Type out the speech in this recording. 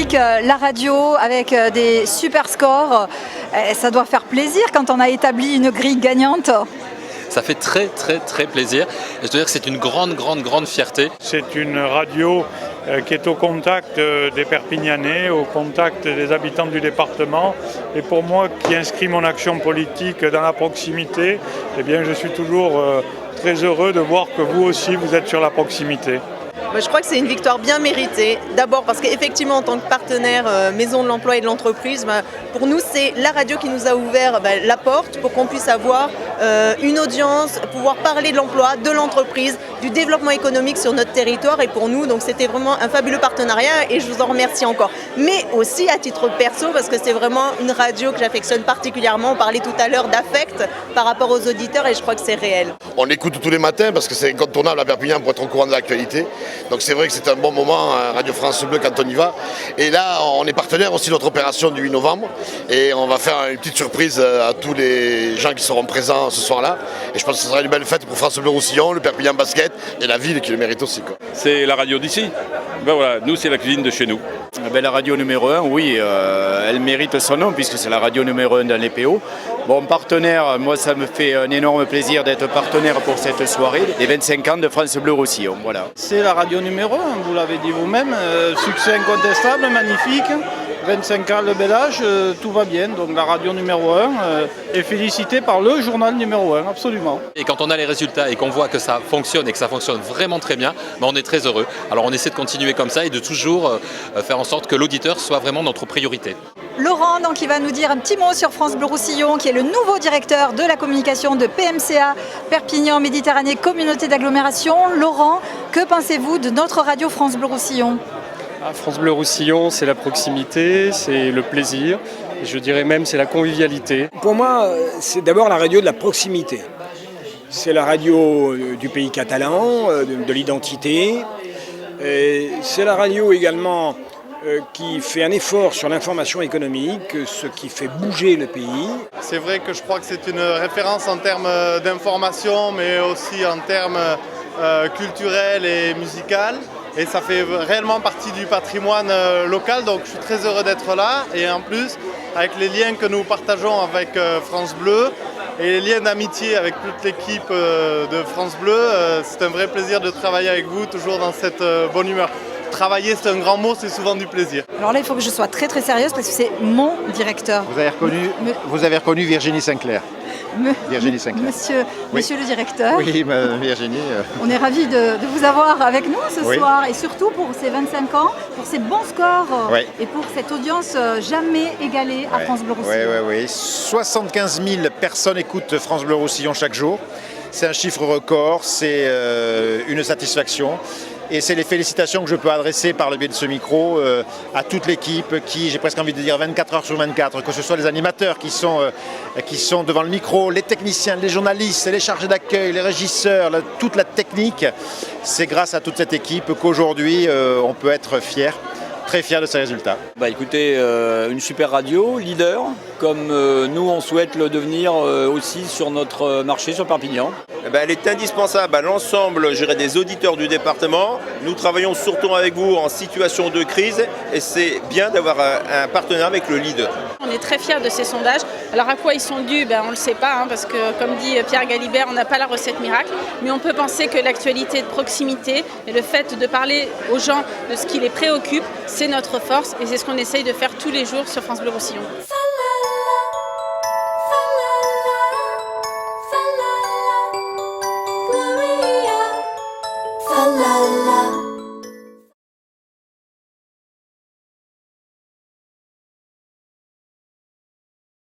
fantastique, la radio avec des super scores. Ça doit faire plaisir quand on a établi une grille gagnante. Ça fait très très très plaisir. Et je dois dire que c'est une grande fierté. C'est une radio qui est au contact des Perpignanais, au contact des habitants du département. Et pour moi, qui inscrit mon action politique dans la proximité, eh bien, je suis toujours très heureux de voir que vous aussi, vous êtes sur la proximité. Je crois que c'est une victoire bien méritée. D'abord parce qu'effectivement, en tant que partenaire Maison de l'Emploi et de l'entreprise, pour nous, c'est la radio qui nous a ouvert la porte pour qu'on puisse avoir une audience, pouvoir parler de l'emploi, de l'entreprise, du développement économique sur notre territoire. Et pour nous, donc, c'était vraiment un fabuleux partenariat et je vous en remercie encore. Mais aussi à titre perso, parce que c'est vraiment une radio que j'affectionne particulièrement. On parlait tout à l'heure d'affect par rapport aux auditeurs et je crois que c'est réel. On écoute tous les matins parce que c'est incontournable à Perpignan pour être au courant de l'actualité. Donc c'est vrai que c'est un bon moment à Radio France Bleu quand on y va. Et là, on est partenaire aussi de notre opération du 8 novembre. Et on va faire une petite surprise à tous les gens qui seront présents ce soir-là. Et je pense que ce sera une belle fête pour France Bleu Roussillon, le Perpignan Basket et la ville qui le mérite aussi, quoi. C'est la radio d'ici. Voilà, nous c'est la cuisine de chez nous. La radio numéro 1, oui, elle mérite son nom puisque c'est la radio numéro 1 dans les PO. Bon, partenaire, moi ça me fait un énorme plaisir d'être partenaire pour cette soirée, les 25 ans de France Bleu Roussillon. Voilà. C'est la radio numéro 1, vous l'avez dit vous-même, succès incontestable, magnifique. 25 ans, le bel âge, tout va bien. Donc la radio numéro 1 est félicitée par le journal numéro 1, absolument. Et quand on a les résultats et qu'on voit que ça fonctionne et que ça fonctionne vraiment très bien, on est très heureux. Alors on essaie de continuer comme ça et de toujours faire en sorte que l'auditeur soit vraiment notre priorité. Laurent, donc, il va nous dire un petit mot sur France Bleu Roussillon, qui est le nouveau directeur de la communication de PMCA, Perpignan Méditerranée Communauté d'agglomération. Laurent, que pensez-vous de notre radio France Bleu Roussillon ? France Bleu Roussillon, c'est la proximité, c'est le plaisir, et je dirais même c'est la convivialité. Pour moi, c'est d'abord la radio de la proximité. C'est la radio du pays catalan, de l'identité. Et c'est la radio également qui fait un effort sur l'information économique, ce qui fait bouger le pays. C'est vrai que je crois que c'est une référence en termes d'information, mais aussi en termes culturels et musicaux. Et ça fait réellement partie du patrimoine local, donc je suis très heureux d'être là. Et en plus, avec les liens que nous partageons avec France Bleu et les liens d'amitié avec toute l'équipe de France Bleu, c'est un vrai plaisir de travailler avec vous, toujours dans cette bonne humeur. Travailler, c'est un grand mot, c'est souvent du plaisir. Alors là, il faut que je sois très très sérieuse parce que c'est mon directeur. Vous avez reconnu Virginie Sinclair. Virginie Sinclair. Monsieur le directeur. Oui, Virginie. On est ravis de vous avoir avec nous ce soir et surtout pour ces 25 ans, pour ces bons scores et pour cette audience jamais égalée à France Bleu Roussillon. Oui. 75 000 personnes écoutent France Bleu Roussillon chaque jour. C'est un chiffre record, c'est une satisfaction. Et c'est les félicitations que je peux adresser par le biais de ce micro à toute l'équipe qui, j'ai presque envie de dire 24 heures sur 24, que ce soit les animateurs qui sont devant le micro, les techniciens, les journalistes, les chargés d'accueil, les régisseurs, toute la technique. C'est grâce à toute cette équipe qu'aujourd'hui on peut être fier. Très fier de ces résultats. Écoutez, une super radio, leader, comme nous on souhaite le devenir aussi sur notre marché, sur Perpignan. Elle est indispensable à l'ensemble, des auditeurs du département. Nous travaillons surtout avec vous en situation de crise et c'est bien d'avoir un partenaire avec le leader. On est très fiers de ces sondages. Alors à quoi ils sont dus, on ne le sait pas, parce que comme dit Pierre Galibert, on n'a pas la recette miracle, mais on peut penser que l'actualité de proximité et le fait de parler aux gens de ce qui les préoccupe, c'est notre force et c'est ce qu'on essaye de faire tous les jours sur France Bleu Roussillon.